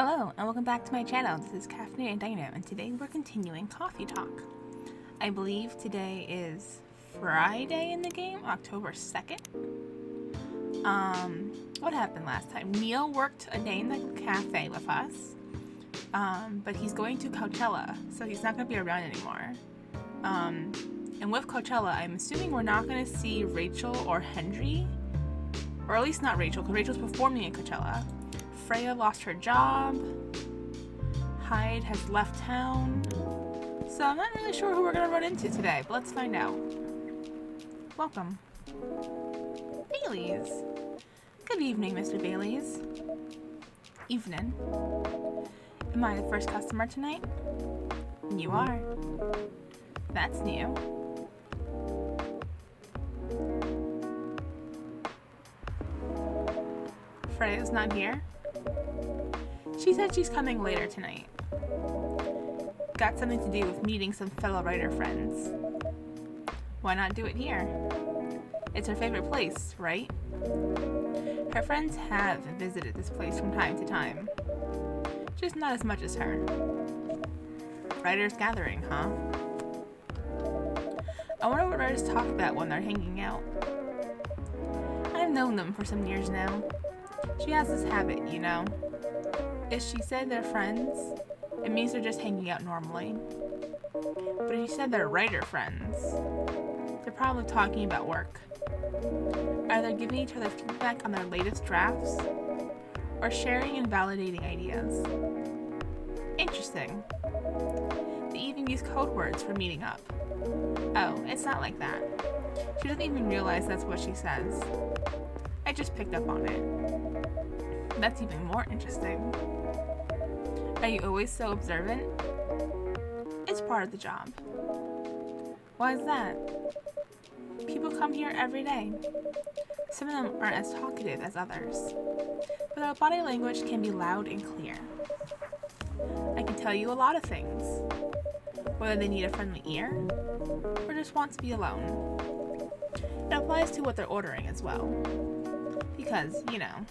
Hello, and welcome back to my channel. This is Caffeinated and Dino, and today we're continuing Coffee Talk. I believe today is Friday in the game, October 2nd. What happened last time? Neil worked a day in the cafe with us, but he's going to Coachella, so he's not going to be around anymore. And with Coachella, I'm assuming we're not going to see Rachel or Henry, or at least not Rachel, because Rachel's performing in Coachella. Freya lost her job. Hyde has left town. So I'm not really sure who we're gonna run into today, but let's find out. Welcome. Bailey's. Good evening, Mr. Bailey's. Evening. Am I the first customer tonight? You are. That's new. Freya's not here. She said she's coming later tonight. Got something to do with meeting some fellow writer friends. Why not do it here? It's her favorite place, right? Her friends have visited this place from time to time. Just not as much as her. Writers gathering, huh? I wonder what writers talk about when they're hanging out. I've known them for some years now. She has this habit, you know. If she said they're friends, it means they're just hanging out normally. But if she said they're writer friends, they're probably talking about work. Either giving each other feedback on their latest drafts, or sharing and validating ideas. Interesting. They even use code words for meeting up. Oh, it's not like that. She doesn't even realize that's what she says. I just picked up on it. That's even more interesting. Are you always so observant? It's part of the job. Why is that? People come here every day. Some of them aren't as talkative as others, but their body language can be loud and clear. I can tell you a lot of things, whether they need a friendly ear or just want to be alone. It applies to what they're ordering as well. Because, you know,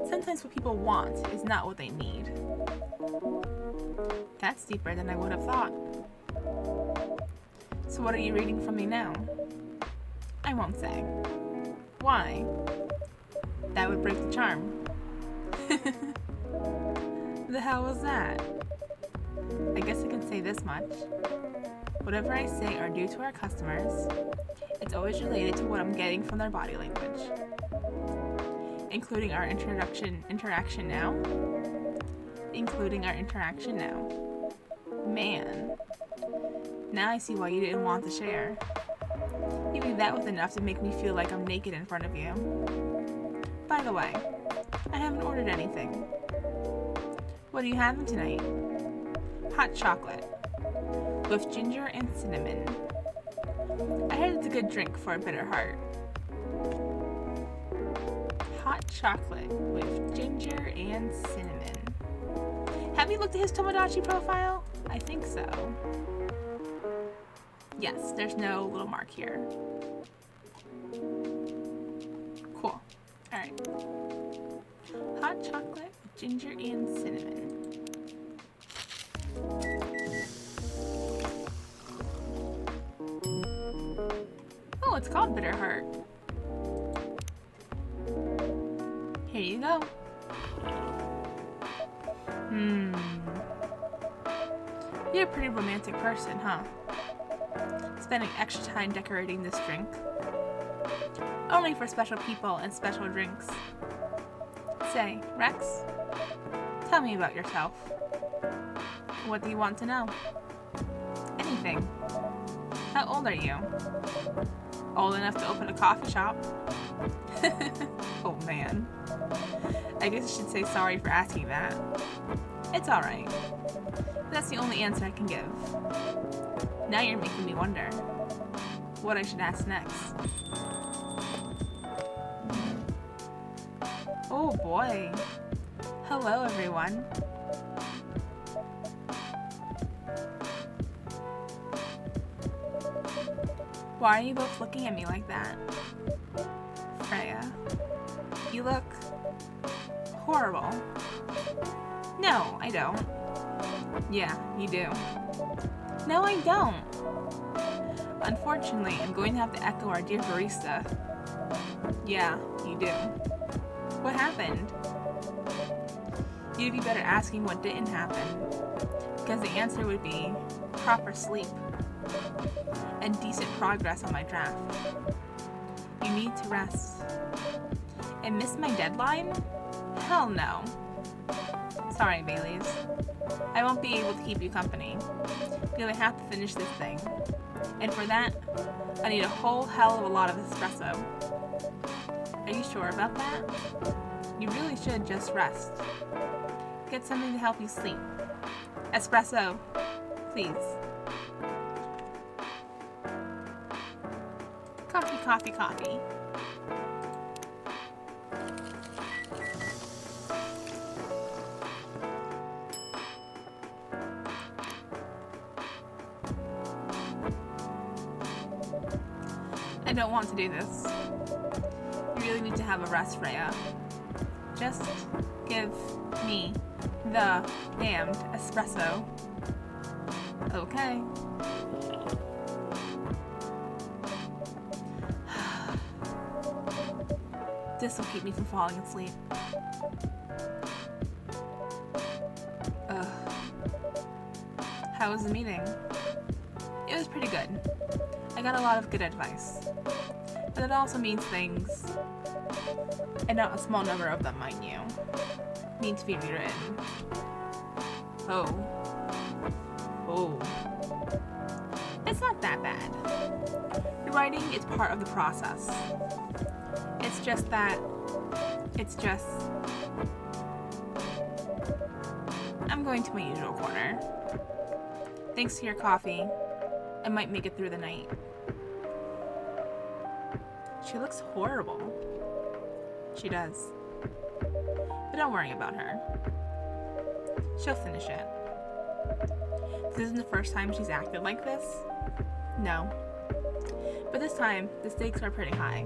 sometimes what people want is not what they need. That's deeper than I would have thought. So what are you reading from me now? I won't say. Why? That would break the charm. The hell was that? I guess I can say this much. Whatever I say or do to our customers, it's always related to what I'm getting from their body language. Including our interaction now. Man. Now I see why you didn't want to share. Even that was enough to make me feel like I'm naked in front of you. By the way, I haven't ordered anything. What are you having tonight? Hot chocolate. With ginger and cinnamon. I heard it's a good drink for a bitter heart. Hot chocolate with ginger and cinnamon. Have you looked at his Tomodachi profile? I think so. Yes, there's no little mark here. Cool. Alright. Hot chocolate with ginger and cinnamon. Oh, it's called Bitter Heart. Here you go. You're a pretty romantic person, huh? Spending extra time decorating this drink. Only for special people and special drinks. Say, Rex, tell me about yourself. What do you want to know? Anything. How old are you? Old enough to open a coffee shop. Oh man. I guess I should say sorry for asking that. It's alright. That's the only answer I can give. Now you're making me wonder what I should ask next. Oh boy. Hello everyone. Why are you both looking at me like that? Freya, you look horrible. No, I don't. Yeah, you do. No, I don't. Unfortunately, I'm going to have to echo our dear barista. Yeah, you do. What happened? You'd be better asking what didn't happen, because the answer would be proper sleep and decent progress on my draft. You need to rest. And miss my deadline? Hell no. Sorry, Baileys. I won't be able to keep you company, because I have to finish this thing. And for that, I need a whole hell of a lot of espresso. Are you sure about that? You really should just rest. Get something to help you sleep. Espresso, please. Coffee, coffee, coffee. I don't want to do this. You really need to have a rest, Freya. Just give me the damned espresso. Okay. This will keep me from falling asleep. Ugh. How was the meeting? It was pretty good. I got a lot of good advice. But it also means things, and not a small number of them, mind you, need to be rewritten. Oh. It's not that bad. Rewriting is part of the process. It's just I'm going to my usual corner. Thanks to your coffee, I might make it through the night. She looks horrible. She does. But don't worry about her. She'll finish it. This isn't the first time she's acted like this. No. But this time, the stakes are pretty high.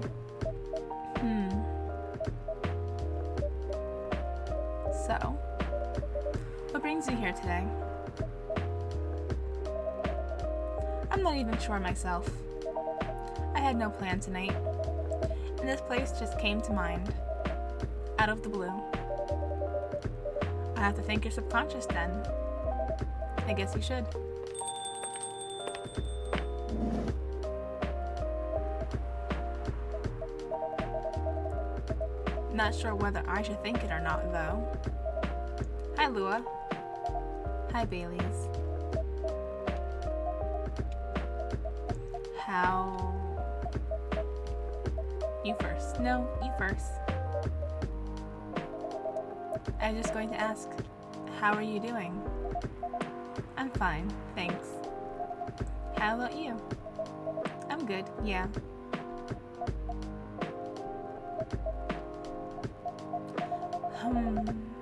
So, what brings you here today? I'm not even sure myself. I had no plan tonight, and this place just came to mind, out of the blue. I have to thank your subconscious then. I guess you should. Not sure whether I should think it or not, though. Hi, Lua. Hi, Baileys. How... You first. No, you first. I was just going to ask, how are you doing? I'm fine, thanks. How about you? I'm good, yeah.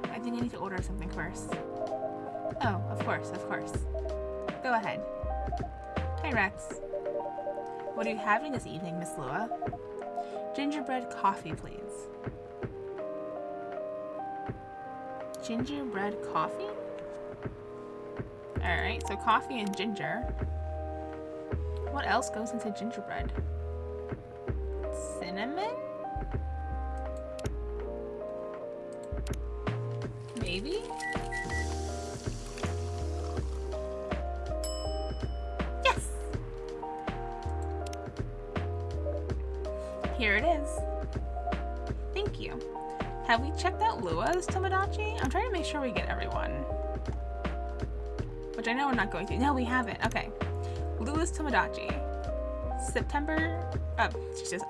I think I need to order something first. Oh, of course. Go ahead. Hi, Rex. What are you having this evening, Miss Lua? Gingerbread coffee, please. Gingerbread coffee? Alright, so coffee and ginger. What else goes into gingerbread? Cinnamon? Maybe? Yes! Here it is. Thank you. Have we checked out Lua's Tomodachi? I'm trying to make sure we get everyone. Which I know we're not going to. No, we haven't. Okay. Lua's Tomodachi.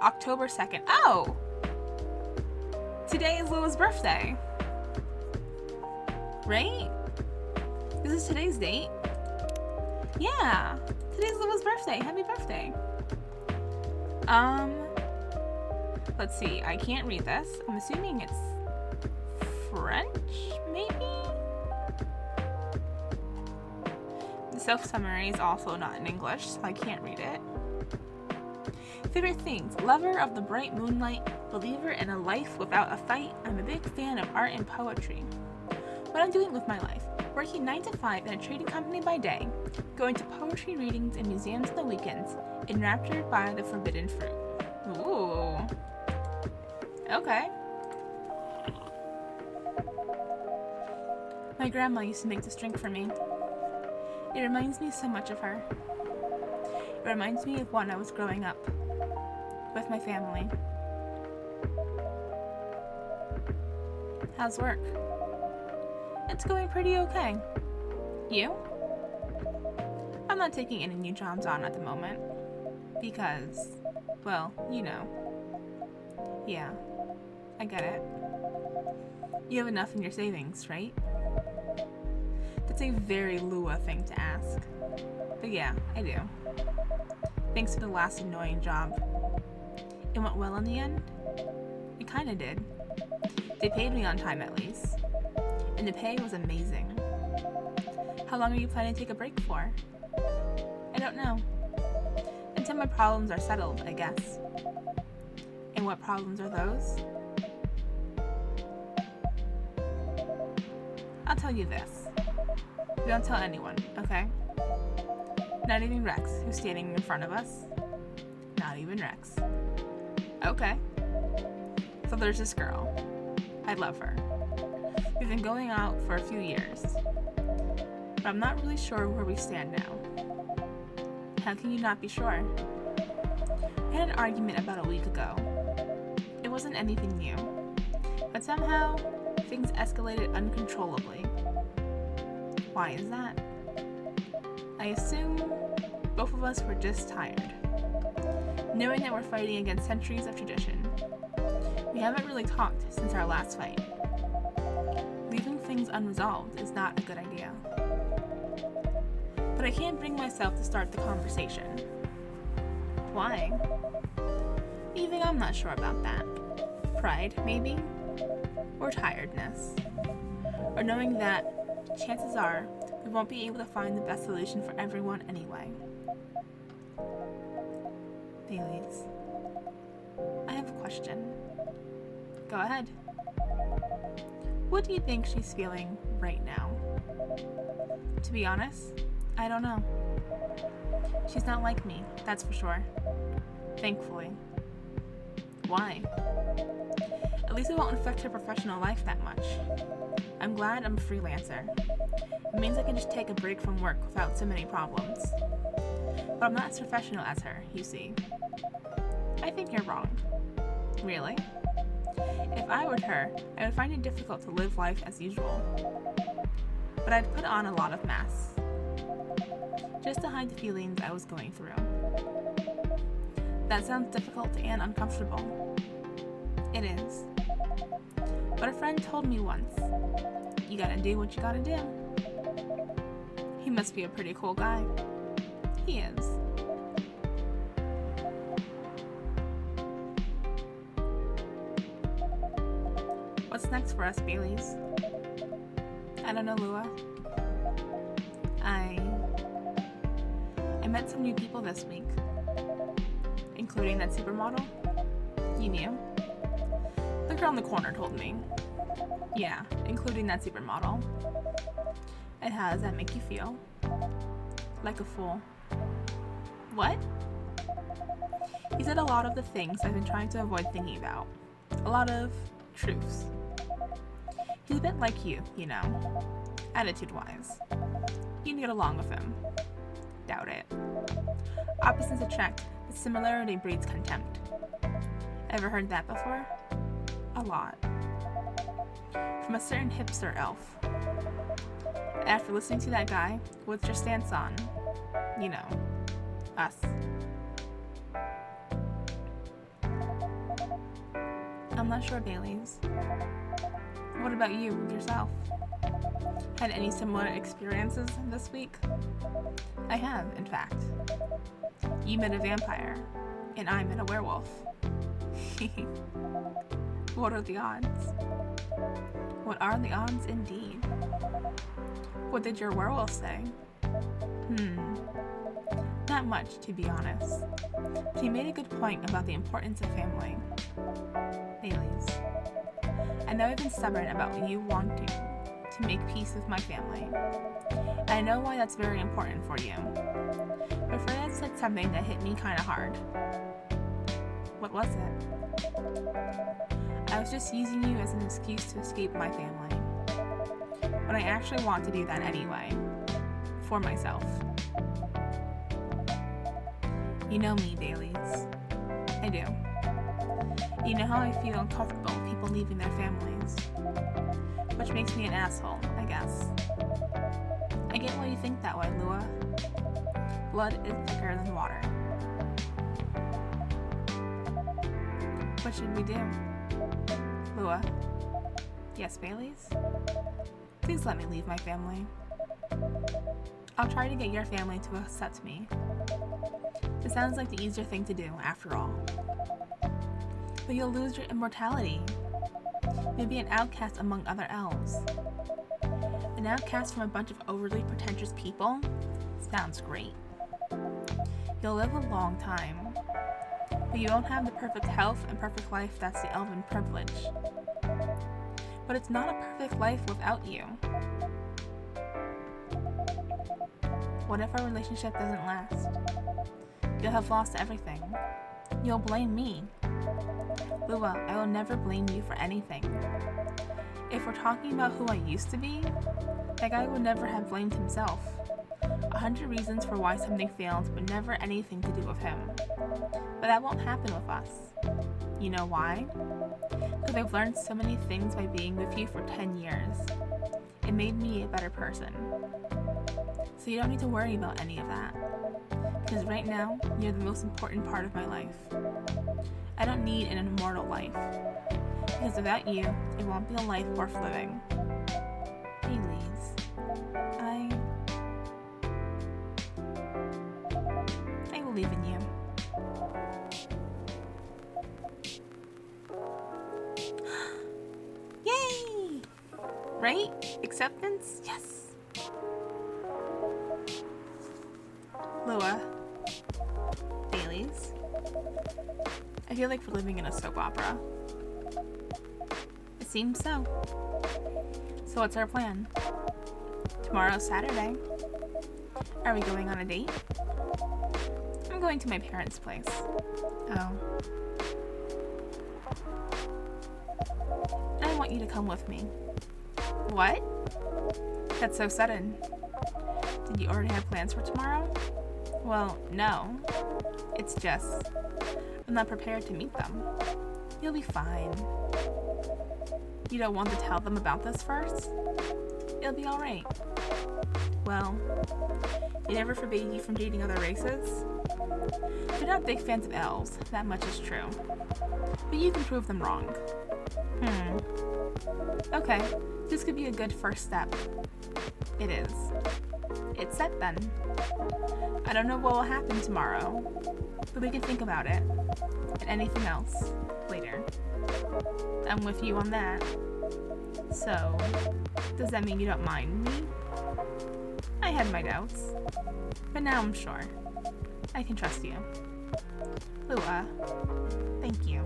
October 2nd. Oh! Today is Lua's birthday. Right? This is today's date? Yeah. Today's Lua's birthday. Happy birthday. Let's see. I can't read this. I'm assuming it's French, maybe? The self-summary is also not in English, so I can't read it. Favorite things. Lover of the bright moonlight. Believer in a life without a fight. I'm a big fan of art and poetry. what I'm doing with my life. Working 9 to 5 in a trading company by day, going to poetry readings and museums on the weekends, enraptured by the forbidden fruit. Ooh. Okay. My grandma used to make this drink for me. It reminds me so much of her. It reminds me of when I was growing up with my family. How's work? It's going pretty okay. You? I'm not taking any new jobs on at the moment. Because, well, you know. Yeah, I get it. You have enough in your savings, right? That's a very Lua thing to ask. But yeah, I do. Thanks for the last annoying job. It went well in the end? It kinda did. They paid me on time at least. And the pay was amazing. How long are you planning to take a break for? I don't know. Until my problems are settled, I guess. And what problems are those? I'll tell you this. Don't tell anyone, okay? Not even Rex, who's standing in front of us. Not even Rex. Okay. So there's this girl. I love her. We've been going out for a few years. But I'm not really sure where we stand now. How can you not be sure? We had an argument about a week ago. It wasn't anything new. But somehow, things escalated uncontrollably. Why is that? I assume both of us were just tired. Knowing that we're fighting against centuries of tradition. We haven't really talked since our last fight. Leaving things unresolved is not a good idea. But I can't bring myself to start the conversation. Why? Even I'm not sure about that. Pride, maybe? Or tiredness. Or knowing that chances are we won't be able to find the best solution for everyone anyway. Baileys, I have a question. Go ahead. What do you think she's feeling right now? To be honest, I don't know. She's not like me, that's for sure. Thankfully. Why? At least it won't affect her professional life that much. I'm glad I'm a freelancer. It means I can just take a break from work without so many problems. But I'm not as professional as her, you see. I think you're wrong. Really? If I were her, I would find it difficult to live life as usual. But I'd put on a lot of masks. Just to hide the feelings I was going through. That sounds difficult and uncomfortable. It is. But a friend told me once, you gotta do what you gotta do. He must be a pretty cool guy. He is. What's next for us, Baileys? I don't know, Lua. I met some new people this week, including that supermodel. You knew? The girl in the corner told me. Yeah, including that supermodel. And how does that make you feel? Like a fool. What? He said a lot of the things I've been trying to avoid thinking about. A lot of truths. He's a bit like you know, attitude-wise. You'd get along with him. Doubt it. Opposites attract, but similarity breeds contempt. Ever heard that before? A lot. From a certain hipster elf. After listening to that guy, what's your stance on, you know, us? I'm not sure, Baileys. What about you, yourself? Had any similar experiences this week? I have, in fact. You met a vampire, and I met a werewolf. What are the odds? What are the odds indeed? What did your werewolf say? Not much, to be honest. But he made a good point about the importance of family. Baileys, I know I've been stubborn about you wanting to make peace with my family. And I know why that's very important for you. But Fred said something that hit me kind of hard. What was it? I was just using you as an excuse to escape my family. But I actually want to do that anyway. For myself. You know me, Dailies. I do. You know how I feel uncomfortable with people leaving their families. Which makes me an asshole, I guess. I get why you think that way, Lua. Blood is thicker than water. What should we do? Lua. Yes, Baileys? Please let me leave my family. I'll try to get your family to accept me. It sounds like the easier thing to do, after all. But you'll lose your immortality. You'll be an outcast among other elves. An outcast from a bunch of overly pretentious people? Sounds great. You'll live a long time. But you won't have the perfect health and perfect life that's the elven privilege. But it's not a perfect life without you. What if our relationship doesn't last? You'll have lost everything. You'll blame me. Lua, I will never blame you for anything. If we're talking about who I used to be, that guy would never have blamed himself. 100 reasons for why something failed, but never anything to do with him. But that won't happen with us. You know why? Because I've learned so many things by being with you for 10 years. It made me a better person. So you don't need to worry about any of that. Because right now, you're the most important part of my life. I don't need an immortal life. Because without you, it won't be a life worth living. Baileys, I believe in you. Yay! Right? Acceptance? Yes! Lua. Baileys. I feel like we're living in a soap opera. It seems so. So what's our plan? Tomorrow's Saturday. Are we going on a date? I'm going to my parents' place. Oh. I want you to come with me. What? That's so sudden. Did you already have plans for tomorrow? Well, no. It's just, I'm not prepared to meet them. You'll be fine. You don't want to tell them about this first? It'll be alright. Well, they never forbade you from dating other races. They're not big fans of elves, that much is true. But you can prove them wrong. Okay, this could be a good first step. It is. It's set then. I don't know what will happen tomorrow, but we can think about it. And anything else later. I'm with you on that. So, does that mean you don't mind me? I had my doubts, but now I'm sure. I can trust you. Lua, thank you.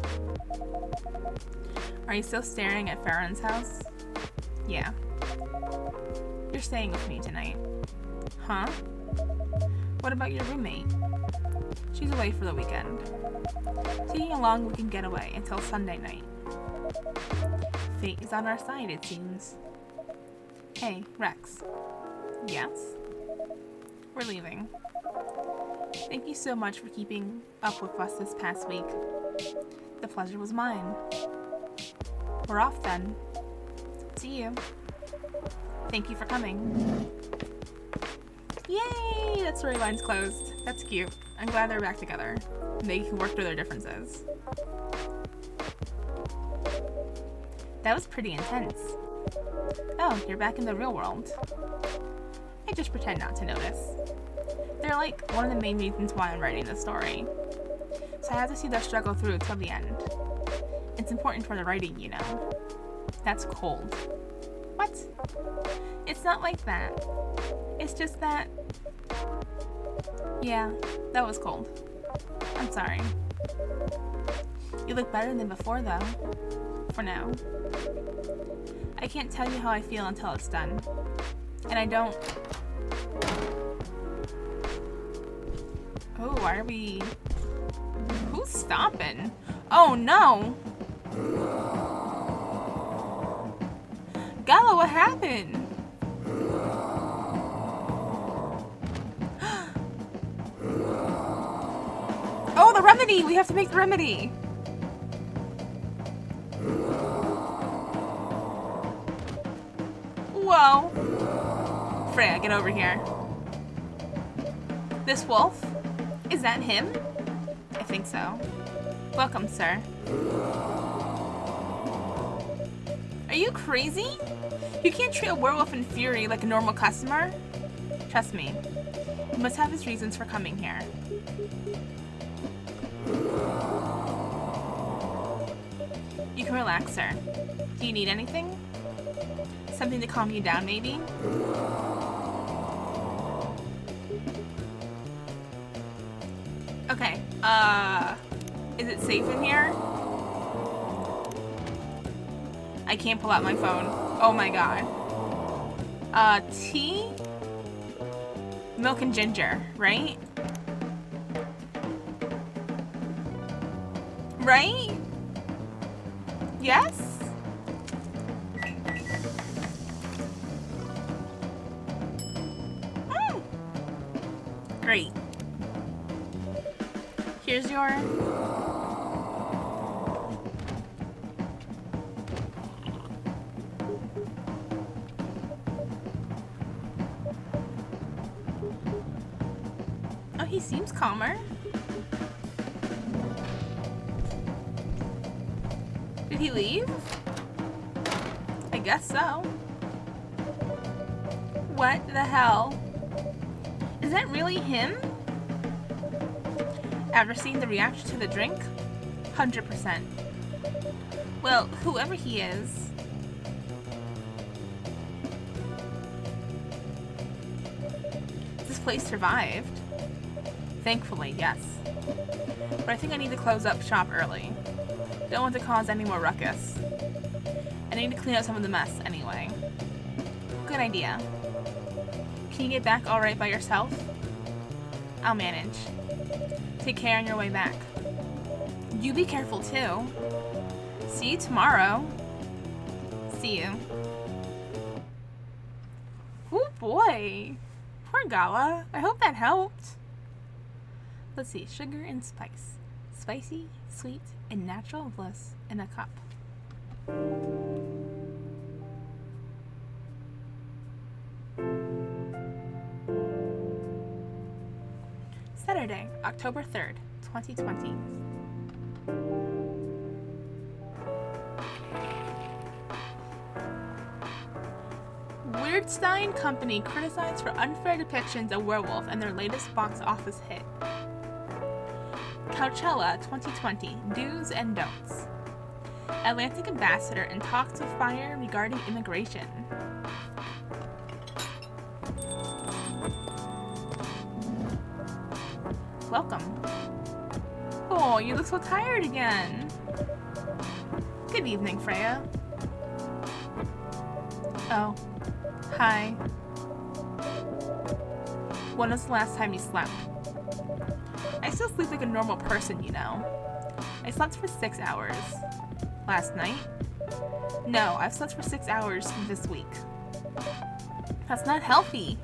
Are you still staring at Farron's house? Yeah. You're staying with me tonight. Huh? What about your roommate? She's away for the weekend. Taking a long weekend getaway until Sunday night. Fate is on our side, it seems. Hey, Rex. Yes? We're leaving. Thank you so much for keeping up with us this past week. The pleasure was mine. We're off then. See you. Thank you for coming. Yay! That storyline's closed. That's cute. I'm glad they're back together. They can work through their differences. That was pretty intense. Oh, you're back in the real world. I just pretend not to notice. They're like one of the main reasons why I'm writing this story. So I have to see their struggle through till the end. It's important for the writing, you know. That's cold. What? It's not like that. It's just that... Yeah, that was cold. I'm sorry. You look better than before, though. For now. I I can't tell you how I feel until it's done. And I don't... Oh, why are we... Who's stomping? Oh, no! Gala, what happened? Oh, the remedy! We have to make the remedy! Whoa! Freya, get over here. This wolf? Is that him? I think so. Welcome, sir. Are you crazy? You can't treat a werewolf in fury like a normal customer. Trust me. He must have his reasons for coming here. You can relax, sir. Do you need anything? Something to calm you down, maybe? Okay, is it safe in here? I can't pull out my phone. Oh my god. Tea? Milk and ginger, right? Right? Yes? Great. Here's your... Oh, he seems calmer. Did he leave? I guess so. What the hell? Is that really him? Ever seen the reaction to the drink? 100%. Well, whoever he is. This place survived. Thankfully, yes. But I think I need to close up shop early. Don't want to cause any more ruckus. I need to clean up some of the mess anyway. Good idea. Can you get back alright by yourself? I'll manage. Take care on your way back. You be careful too. See you tomorrow. See you. Oh boy. Poor Gala. I hope that helped. Let's see. Sugar and spice. Spicy, sweet, and natural bliss in a cup. Saturday, October 3rd, 2020. Weirdstein Company criticized for unfair depictions of werewolf in their latest box office hit. Coachella 2020, Do's and Don'ts. Atlantic ambassador in talks with Fire regarding immigration. Welcome. Oh, you look so tired again. Good evening, Freya. Oh. Hi. When was the last time you slept? I still sleep like a normal person, you know. I slept for 6 hours. Last night? No, I've slept for 6 hours this week. That's not healthy.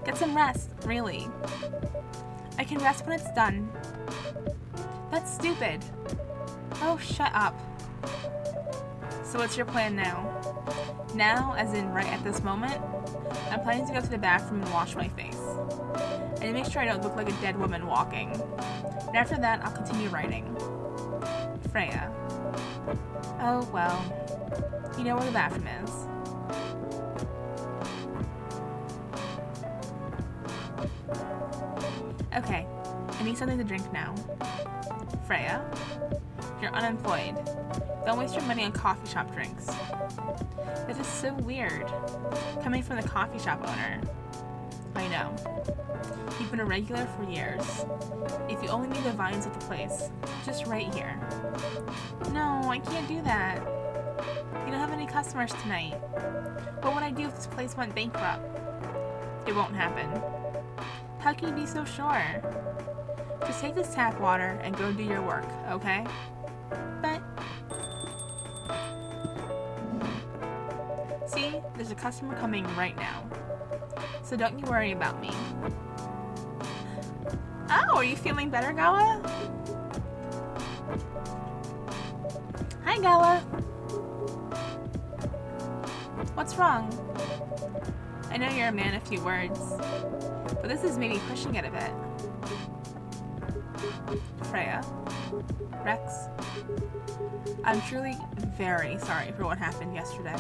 Get some rest, really. I can rest when it's done. That's stupid. Oh, shut up. So what's your plan now? Now, as in right at this moment, I'm planning to go to the bathroom and wash my face. And make sure I don't look like a dead woman walking. And after that, I'll continue writing. Freya. Oh, well. You know where the bathroom is. Okay, I need something to drink now. Freya, you're unemployed. Don't waste your money on coffee shop drinks. This is so weird, coming from the coffee shop owner. I know. You've been a regular for years. If you only knew the vines of the place, just right here. No, I can't do that. You don't have any customers tonight. What would I do if this place went bankrupt? It won't happen. How can you be so sure? Just take this tap water and go do your work, okay? But... See, there's a customer coming right now. So don't you worry about me. Oh, are you feeling better, Gala? Hi, Gala. What's wrong? I know you're a man of few words, but this is maybe pushing it a bit. Freya? Rex? I'm truly very sorry for what happened yesterday.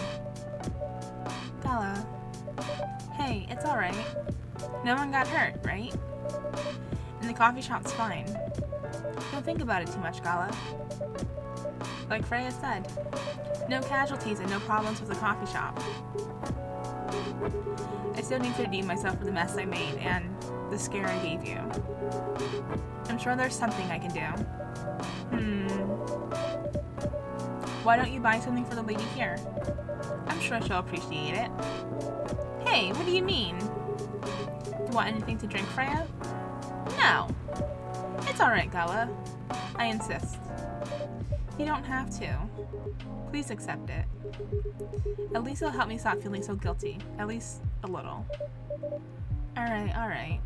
Gala. Hey, it's alright. No one got hurt, right? And the coffee shop's fine. Don't think about it too much, Gala. Like Freya said, no casualties and no problems with the coffee shop. I still need to redeem myself for the mess I made and the scare I gave you. I'm sure there's something I can do. Why don't you buy something for the lady here? I'm sure she'll appreciate it. Hey, what do you mean? Do you want anything to drink, Freya? No. It's alright, Gala. I insist. You don't have to. Please accept it. At least it'll help me stop feeling so guilty. At least a little. Alright.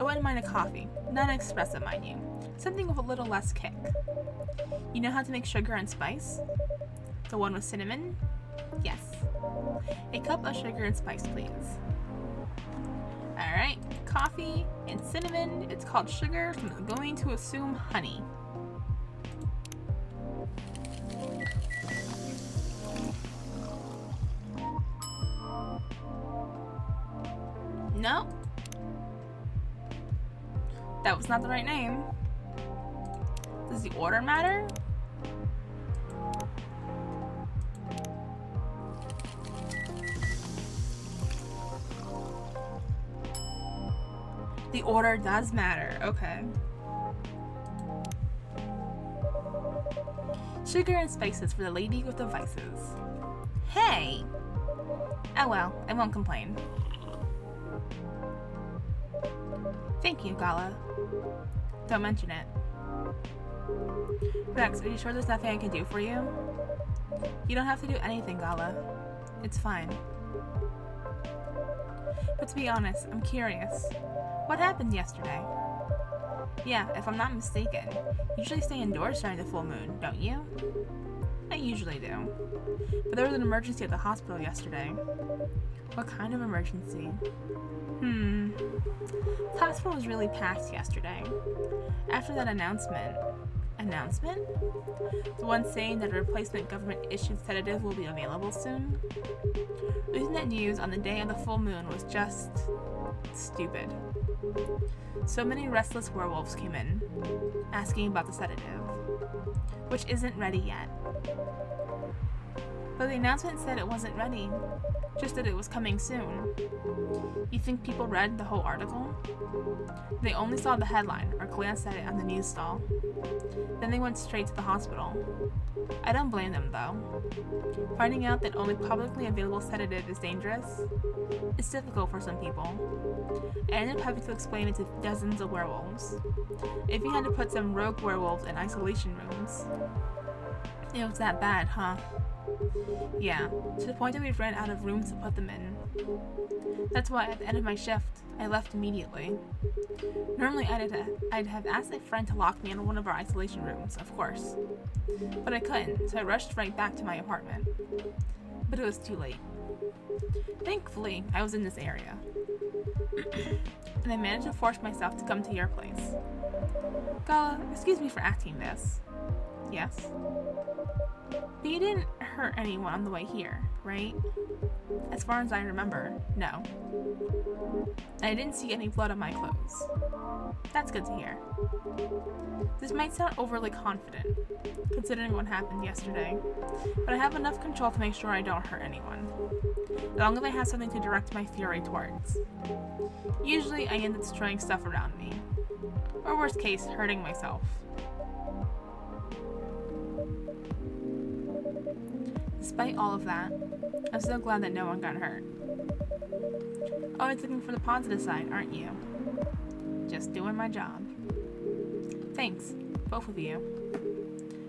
I wouldn't mind a coffee. Not an espresso, mind you. Something with a little less kick. You know how to make sugar and spice? The one with cinnamon? Yes. A cup of sugar and spice, please. Alright, coffee and cinnamon. It's called sugar, so I'm going to assume honey. No. That was not the right name. Does the order matter? The order does matter, okay. Sugar and spices for the lady with the vices. Hey! Oh well, I won't complain. Thank you, Gala. Don't mention it. Rex, are you sure there's nothing I can do for you? You don't have to do anything, Gala. It's fine. But to be honest, I'm curious. What happened yesterday? Yeah, if I'm not mistaken, you usually stay indoors during the full moon, don't you? I usually do. But there was an emergency at the hospital yesterday. What kind of emergency? The hospital was really packed yesterday. After that announcement... Announcement? The one saying that a replacement government-issued sedative will be available soon? Losing that news on the day of the full moon was just... stupid. So many restless werewolves came in, asking about the sedative, which isn't ready yet. But the announcement said it wasn't ready, just that it was coming soon. You think people read the whole article? They only saw the headline or glanced at it on the news stall. Then they went straight to the hospital. I don't blame them though. Finding out that only publicly available sedative is dangerous is difficult for some people. I ended up having to explain it to dozens of werewolves. If you had to put some rogue werewolves in isolation rooms. It was that bad, huh? Yeah, to the point that we ran out of rooms to put them in. That's why at the end of my shift, I left immediately. Normally I'd have asked a friend to lock me in one of our isolation rooms, of course. But I couldn't, so I rushed right back to my apartment. But it was too late. Thankfully, I was in this area. And I managed to force myself to come to your place. Gala, excuse me for asking this. Yes? But you didn't hurt anyone on the way here, right? As far as I remember, no. And I didn't see any blood on my clothes. That's good to hear. This might sound overly confident, considering what happened yesterday, but I have enough control to make sure I don't hurt anyone, as long as I have something to direct my fury towards. Usually I end up destroying stuff around me, or worst case, hurting myself. Despite all of that, I'm so glad that no one got hurt. Always looking for the positive side, aren't you? Just doing my job. Thanks, both of you.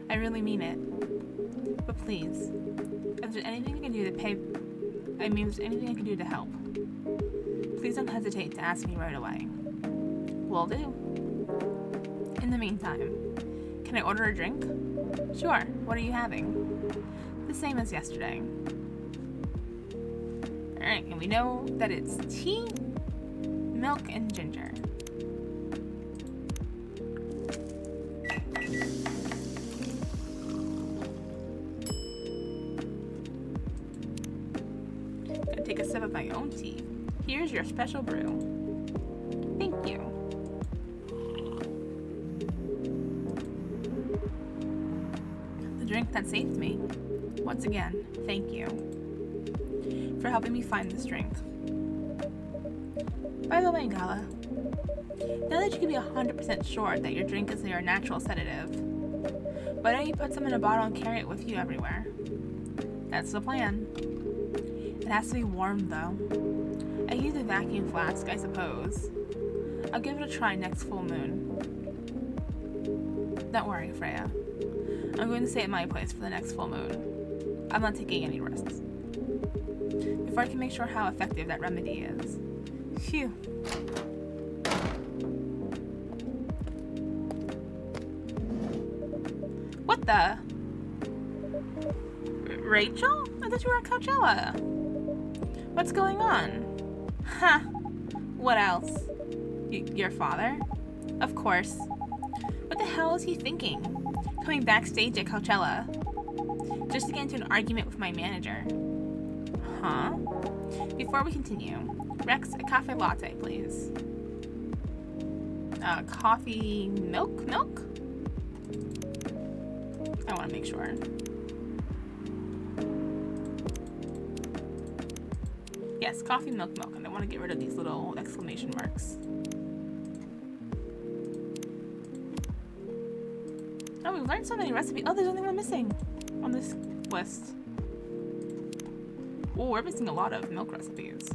I really mean it. But please, if there's anything I can do to if there's anything I can do to help, please don't hesitate to ask me right away. Will do. In the meantime, can I order a drink? Sure, what are you having? The same as yesterday. Alright, and we know that it's tea, milk, and ginger. Gonna take a sip of my own tea. Here's your special brew. Thank you. The drink that saved me. Once again, thank you for helping me find this drink. By the way, Gala, now that you can be 100% sure that your drink is your natural sedative, why don't you put some in a bottle and carry it with you everywhere? That's the plan. It has to be warm, though. I use a vacuum flask, I suppose. I'll give it a try next full moon. Don't worry, Freya. I'm going to stay at my place for the next full moon. I'm not taking any risks. Before I can make sure how effective that remedy is. Phew. What the? Rachel? I thought you were at Coachella. What's going on? Huh. What else? Your father? Of course. What the hell is he thinking? Coming backstage at Coachella? Just to get into an argument with my manager. Huh? Before we continue, Rex, a cafe latte, please. Coffee milk? I want to make sure. Yes, coffee milk. And I want to get rid of these little exclamation marks. Oh, we've learned so many recipes. Oh, there's only one missing on this list. Oh, we're missing a lot of milk recipes.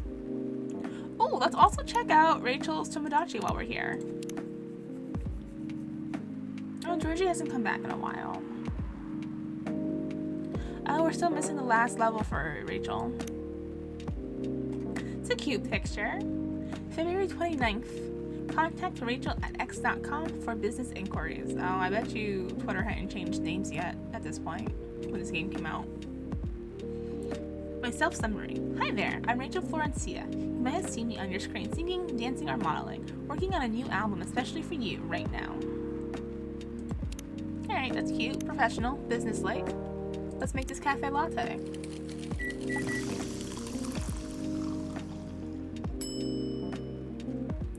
Oh, let's also check out Rachel's Tomodachi while we're here. Oh, Georgie hasn't come back in a while. Oh, we're still missing the last level for Rachel. It's a cute picture. February 29th. Contact Rachel at x.com for business inquiries. Oh, I bet you Twitter hadn't changed names yet at this point when this game came out. My self-summary. Hi there, I'm Rachel Florencia. You might have seen me on your screen singing, dancing, or modeling. Working on a new album especially for you right now. Alright, that's cute, professional, business-like. Let's make this cafe latte.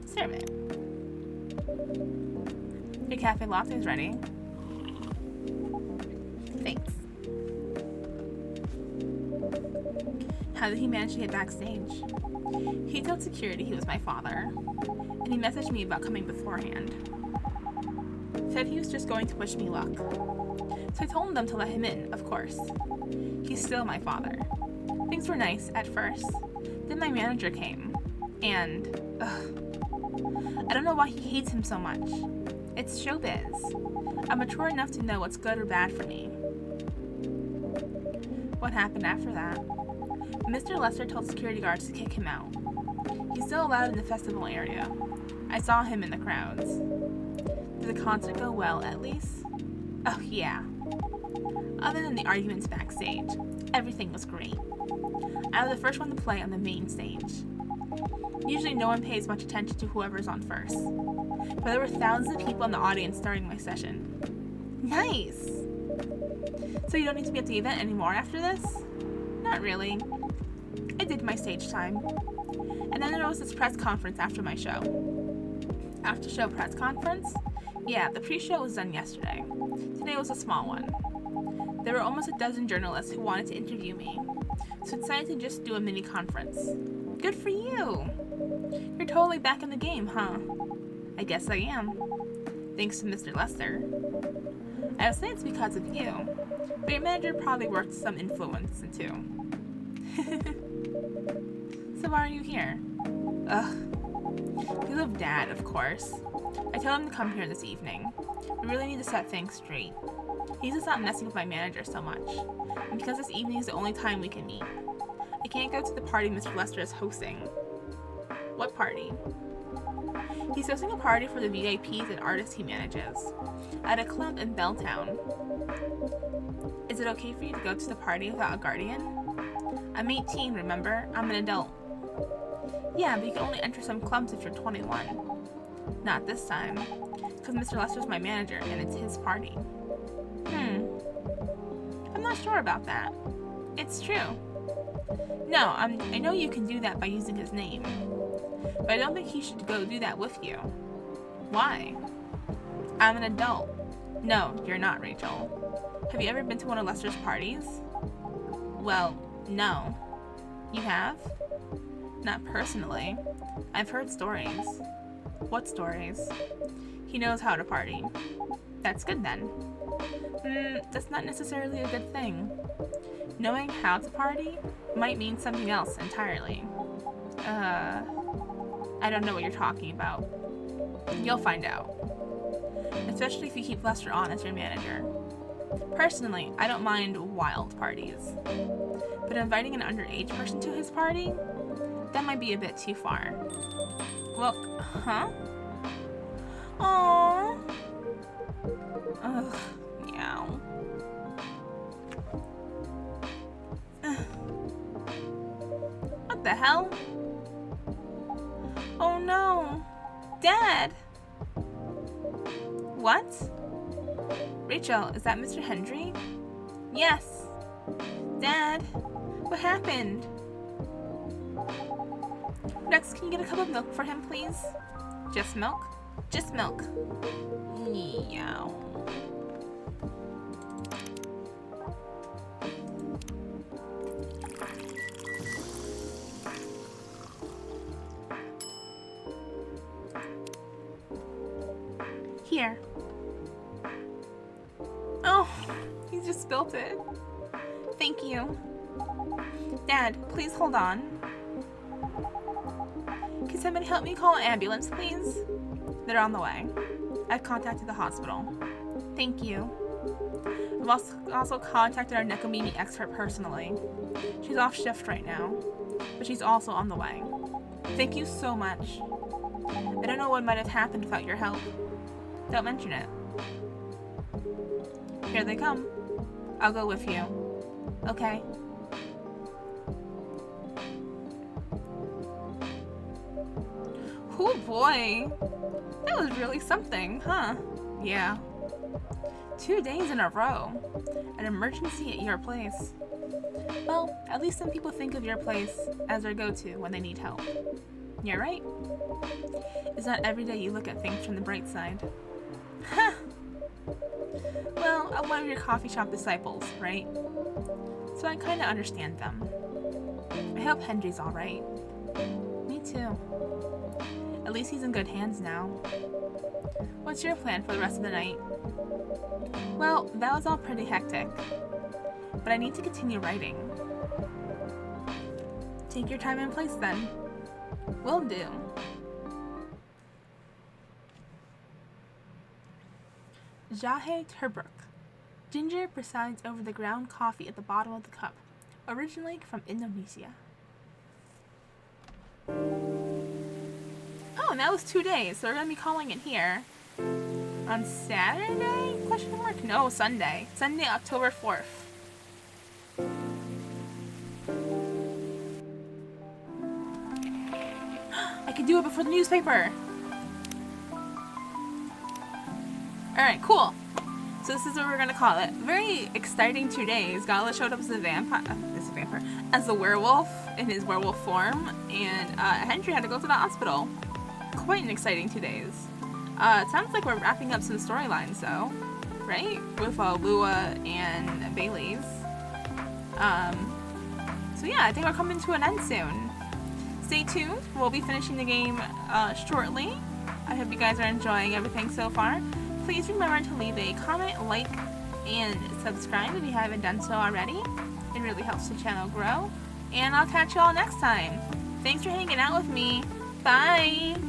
Serve it. Your cafe latte is ready. Thanks. How did he manage to get backstage? He told security he was my father, and he messaged me about coming beforehand. Said he was just going to wish me luck. So I told them to let him in, of course. He's still my father. Things were nice at first. Then my manager came, and I don't know why he hates him so much. It's showbiz. I'm mature enough to know what's good or bad for me. What happened after that? Mr. Lester told security guards to kick him out. He's still allowed in the festival area. I saw him in the crowds. Did the concert go well, at least? Oh, yeah. Other than the arguments backstage, everything was great. I was the first one to play on the main stage. Usually no one pays much attention to whoever's on first, but there were thousands of people in the audience during my session. Nice! So you don't need to be at the event anymore after this? Not really. I did my stage time. And then there was this press conference after my show. After show press conference? Yeah, the pre-show was done yesterday. Today was a small one. There were almost a dozen journalists who wanted to interview me, so I decided to just do a mini conference. Good for you! You're totally back in the game, huh? I guess I am. Thanks to Mr. Lester. I would say it's because of you. But your manager probably worked some influence into. So why are you here? Ugh. Because of Dad, of course. I told him to come here this evening. We really need to set things straight. He needs to stop messing with my manager so much. And because this evening is the only time we can meet. I can't go to the party Mr. Lester is hosting. What party? He's hosting a party for the VIPs and artists he manages at a club in Belltown. Is it okay for you to go to the party without a guardian? I'm 18, remember? I'm an adult. Yeah, but you can only enter some clubs if you're 21. Not this time, because Mr. Lester's my manager and it's his party. I'm not sure about that. It's true. No, I know you can do that by using his name, but I don't think he should go do that with you. Why? I'm an adult. No, you're not, Rachel. Have you ever been to one of Lester's parties? Well, no. You have? Not personally. I've heard stories. What stories? He knows how to party. That's good then. That's not necessarily a good thing. Knowing how to party might mean something else entirely. I don't know what you're talking about. You'll find out. Especially if you keep Lester on as your manager. Personally, I don't mind wild parties. But inviting an underage person to his party? That might be a bit too far. Well, huh? Aww. Ugh, meow. What the hell? Oh no. Dad! What? Rachel, is that Mr. Hendry? Yes. Dad, what happened? Rex, can you get a cup of milk for him, please? Just milk? Just milk. Meow. Here. Oh, he just spilled it. Thank you. Dad, please hold on. Can somebody help me call an ambulance, please? They're on the way. I've contacted the hospital. Thank you. I've also contacted our Nekomimi expert personally. She's off shift right now, but she's also on the way. Thank you so much. I don't know what might have happened without your help. Don't mention it. Here they come. I'll go with you. Okay. Oh boy. That was really something, huh? Yeah. 2 days in a row. An emergency at your place. Well, at least some people think of your place as their go-to when they need help. You're right. It's not every day you look at things from the bright side. Huh. Well, I'm one of your coffee shop disciples, right? So I kinda understand them. I hope Hendry's alright. Me too. At least he's in good hands now. What's your plan for the rest of the night? Well, that was all pretty hectic. But I need to continue writing. Take your time and place then. Will do. Jahe Turbrook. Ginger presides over the ground coffee at the bottom of the cup, originally from Indonesia. Oh, and that was 2 days, so we're going to be calling it here. On Saturday? Question mark? No, Sunday. Sunday, October 4th. I can do it before the newspaper! Alright, cool. So this is what we're gonna call it. Very exciting 2 days. Gala showed up as as the werewolf in his werewolf form, and Hendry had to go to the hospital. Quite an exciting 2 days. It sounds like we're wrapping up some storylines though, right? With Lua and Bailey's. So yeah, I think we're coming to an end soon. Stay tuned. We'll be finishing the game shortly. I hope you guys are enjoying everything so far. Please remember to leave a comment, like, and subscribe if you haven't done so already. It really helps the channel grow. And I'll catch you all next time. Thanks for hanging out with me. Bye!